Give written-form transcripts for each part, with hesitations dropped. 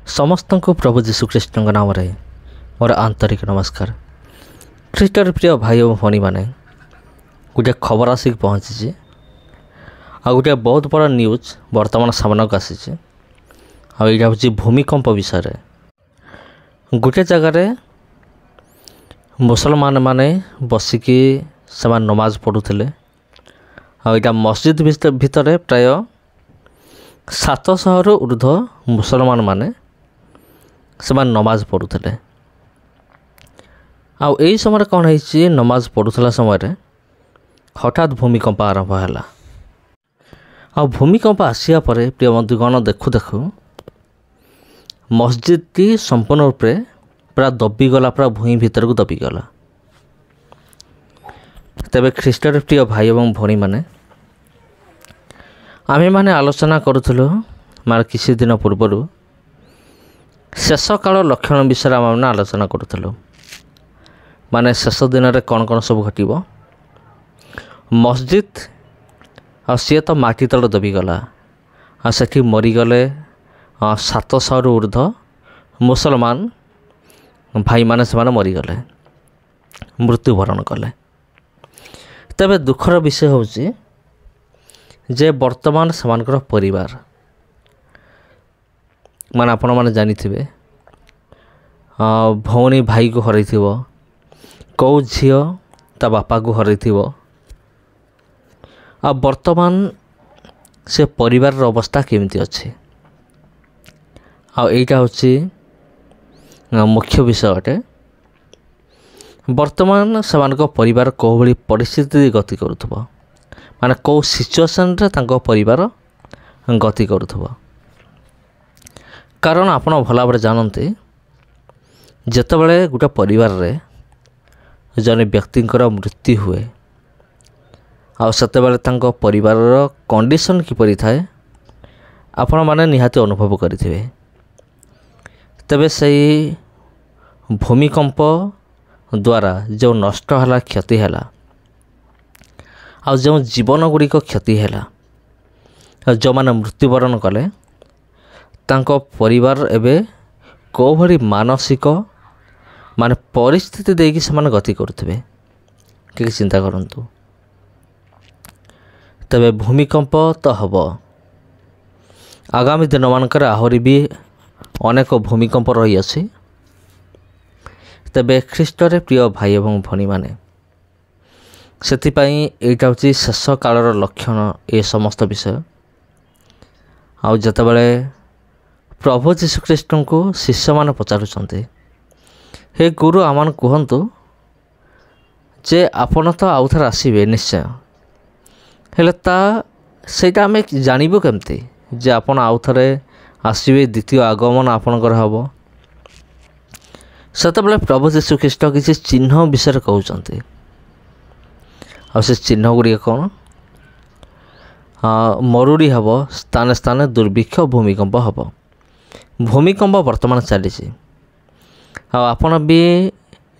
समस्त को प्रभु जीशुख्रीष्ट नाम मोर आंतरिक नमस्कार। ख्रीष्टर प्रिय भाई और भणी मैंने गोटे खबर आसिक पहुँची आ गोटे बहुत बड़ा न्यूज वर्तमान सामना को आसी आईटा हूँ भूमिकंप विषय। गोटे जगार मुसलमान माने बसिकी से नमाज पढ़ुले आईटा मस्जिद भितर प्राय 700 रु ऊर्ध मुसलमान माने से नमाज पढ़ुले। आउ यही समय कौन है नमाज पढ़ुला समय हठात भूमिकंप आरंभ है। आ भूमिकंप आसिया परे प्रिय बंधुगण देखु देखु मस्जिद टी संपूर्ण रूप से पूरा दबिगला, पूरा भूमि भीतर को दबिगला। तेबे ख्रीष्टर प्रिय भाई और भणी मैंने आमे माने आलोचना करूथुलु मार किसी दिन पूर्वर शेष काल लक्षण विषय आम आलोचना करूथुलु। माने शेष दिन में कौन कौन सब घटिबो। मस्जिद आ सी तो माटी तल दबिगला आ सेठी मरीगले 700 रु ऊर्ध मुसलमान भाई माने से मरीगले, मृत्युवरण कले। तेबे दुखर विषय होची जे वर्तमान सेमानकर परिवार माने आपण माने जानी थिबे भौणी भाई को हरई थिबो, कौ झियो ता बापा को हरई थिबो। आ वर्तमान से परिवार अवस्था केमती अच्छे आईटा हूँ मुख्य विषय अटे। वर्तमान से परिवार कौ भली परिस्थिति गति करुथबो, माने कौ सिचुएशन रे तांको परिवार गति करुथबो। कारण आपण भला भाव जानते जेतेबेले गोटे परिवार रे जने व्यक्तिंकर मृत्यु हुए आ सेतेबेले तांको परिवार कंडीशन किपरि थाए आपण माने निहाती अनुभव करिथिबे। तबे सही भूमिकंप द्वारा जो नष्ट हला, क्षति हला आ जो जीवन गुड़िक क्षति है, जो मैंने मृत्युवरण कले तांको परिवार एबे को भली मानसिक माने परिस्थिति देकी से माने गति करुथिबे ठीक चिंता करंतु। तबे भूमिकंप तो हब, आगामी दिन मानकर आहरी भी अनेक भूमिकंप रही अछि। तबे ख्रीष्टर प्रिय भाई और भणी माने सेथिपाई एटा होची शेष कालर लक्षण ए समस्त विषय। आउ जतबेले प्रभु जीशुख्रीष्ट को शिष्य माने पचारुचंते, हे गुरु आमान कहंतु जे आपण तो आउ थर आसीबे निश्चय, हेले ता सेटा आमे जानिबो केमती जे आपण आउ थरे आसीबे, द्वितीय आगमन आपणकर हबो। सेतबेले प्रभु जीशुख्रीष्ट किसी चिन्ह विषय कहउचंते आ से चिन्ह गुड़ी कौन, मरुड़ी हम, स्थाने स्थाने दुर्भिक्ष, भूमिकंप हम। भूमिकंप वर्तमान चली आपण भी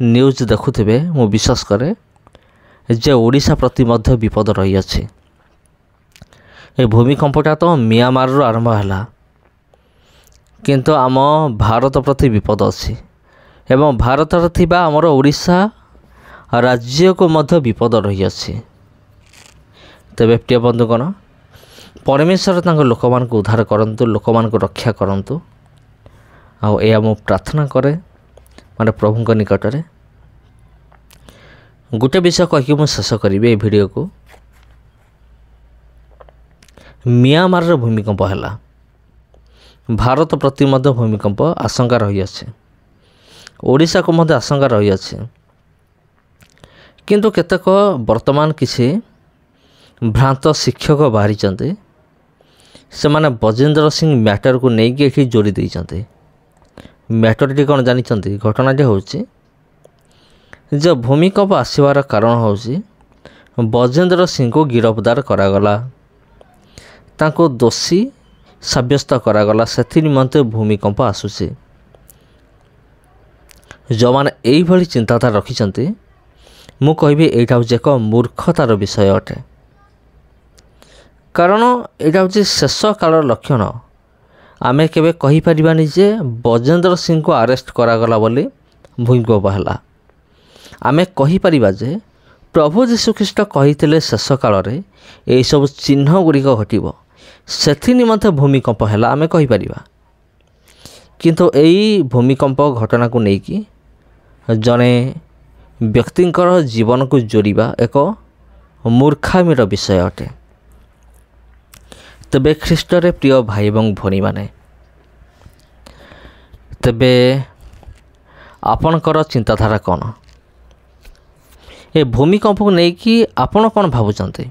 न्यूज देखुथिबे, मु विश्वास करे जे ओडिशा प्रति मध्य विपद रही अछि। ए भूमिकंपटा तो म्यांमार रो आरंभ हला, किंतु आम भारत प्रति विपद अछि एवं भारत थिबा हमर ओडिशा राज्य को मध्य विपद रही अछि। तेबे प्रिय बंधुगण, परमेश्वर तांको लोक मान को उद्धार करंतु, लोक मान को रक्षा करंतु। आ ए हम प्रार्थना करे माने प्रभु को निकट रे गोटे विषय कहि मु शेष करिवे ए वीडियो को। म्यांमार रे भूमिकंप हला, भारत प्रति मध्य भूमिकंप आशंका रही अछि, ओडिशा को मध्य आशंका रही अछि। किंतु केतक वर्तमान किसी भ्रांत शिक्षक बाहरी चंते, से माने बजेंद्र सिंह मैटर को नहीं कि एठी जोड़ी देई चंते। मैटर टी कौन जानी चंते, घटना टी होची जो भूमिकंप आसीबार कारण होची बजेंद्र सिंह को गिरफ्तार करागला, तांको दोषी साब्यस्त करागला, सेथि निमंते भूमिकंप आसुची। जो माने एई भली चिंताधारा रखिचंते, मु कहबी एटा हूँ एक मूर्खतार विषय अटे। कारण यहाँ हूँ शेष काल लक्षण आमे केबे कहि परिबानी जे बजेंद्र सिंह को अरेस्ट करागला बोली भूमिकंप हैला। आमे कहि परिबा जे प्रभु जीशुख्रीष्ट कहिथिले शेष काल रे एई सब चिन्ह गुड़िक घटिबो सेथि निमंते भूमिकंप हैला आमे कहि परिबा। किंतु एई भूमिकंप घटना को नेकी जने व्यक्तिंकर जीवन को जोड़िबा एक मूर्खामीर विषय अटे। तेबे ख्रीष्टरे प्रिय भाई एवं भणी माने तेबे आपणकर चिंताधारा कौन ए भूमिकंप को नेकी आपण कौन भावुचंती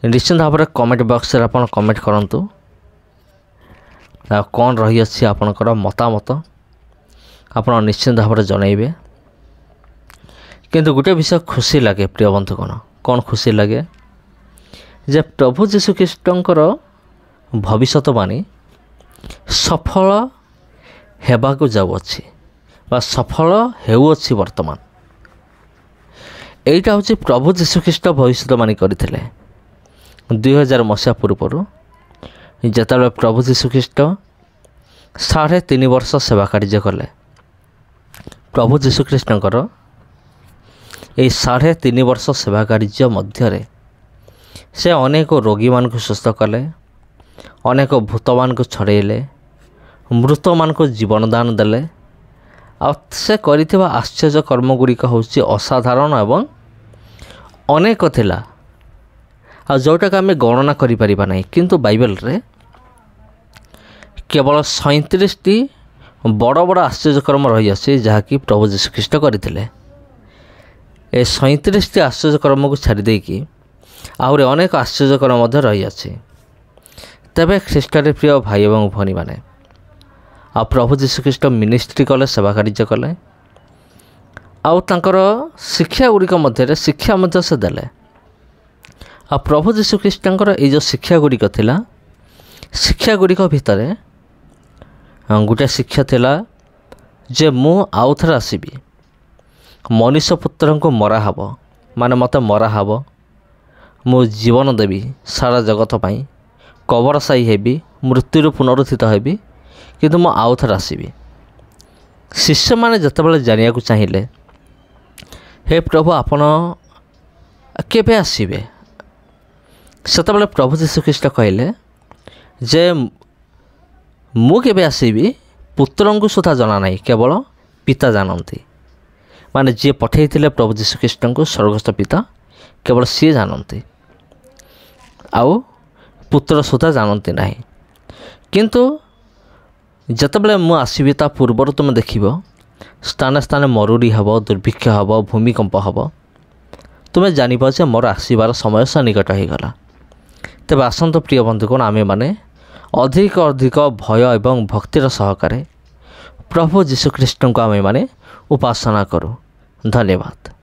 निश्चित भाव में कमेंट बॉक्स रे आपण कमेंट करंतु कौन रही अछि आपणकर मतामत आपण निश्चित भाव में जनइबे। किंतु गोटे विषय खुशी लगे प्रिय बंधुगण कौन खुशी लगे जे प्रभु जीशुख्रीष्टंकर भविष्यवाणी सफल हेबाकु जाउअछि बा सफल हेउअछि। वर्तमान एटा होछि प्रभु जीशुख्रीष्ट भविष्यवाणी करथिले 2000 मसीहा पूर्व जेतेबेले प्रभु जीशुख्रीष्ट 3.5 वर्ष सेवा कार्य कले। प्रभु जीशुख्रीष्टंकर ये 3.5 वर्ष सेवा कार्य मध्य से अनेक रोगी मान को सुस्थ कले, अनेक भूत मान को छड़ेले, मृत मान को जीवन दान देले। से करिथिबा आश्चर्य कर्म गुड़िक होछि असाधारण एवं अनेक थिला आ जोटा का आमे गणना करि परिबा नै। किंतु बाइबल रे केवल 37 टी बड़ बड़ आश्चर्य कर्म रही आछे जहाँकि प्रभु जीशुख्रीष्ट करथिले। ए 37 टी आश्चर्य कर्म को छाड़ी देकी आहुरी अनेक आश्चर्य कर्म मध्य रही आछे। तेबे ख्रीष्टरे प्रिय भाई एवं भणी माने आ प्रभु जीशुख्रीष्ट मिनिस्ट्री कले, सेवा कार्य कले आउ तांकर शिक्षा गुड़िक मध्य शिक्षा मध्य से देले। आ प्रभु जीशुख्रीष्टंकर ये जो शिक्षा गुड़िक थिला शिक्षा गुड़िक भितर गोटे शिक्षा थिला जे मु आउ थरे आसीबी, मनुष्य पुत्र को मरा हब माने मते मरा हब, मु जीवन देवी सारा जगत पाई, कबर साई हेबी, मृत्यु पुनरुत्थित हेबी, किंतु मु आउ थरे आसीबी। शिष्य माने जतेबेले जानिया को चाहिए हे प्रभु आपण केबे आसीबे सेतेबेले प्रभु जीशुख्रीष्ट कहले जे मु केबे आसीबी पुत्र को सुधा जना नहीं, केवल पिता जानती। माने जी पठेइथिले प्रभु जीशुख्रीष्ट को स्वर्गस्थ पिता केवल सी जानती आउ पुत्र सुधा जानती नहीं। किंतु जतेबेले मु आसीबी ता पूर्वर तुम देखिबो स्थान स्थान मरुड़ी हब, दुर्भिक्ष हब, भूमिकंप हब, तुम्हें जानिब जे मोर आसबार समय से निकट हो गला। तेबे आसंत प्रिय बंधुगण आमे माने अधिक अधिक भय एवं भक्तिर सहकारे प्रभु जीशुख्रीष्ट को आमे माने उपासना करूँ। धन्यवाद।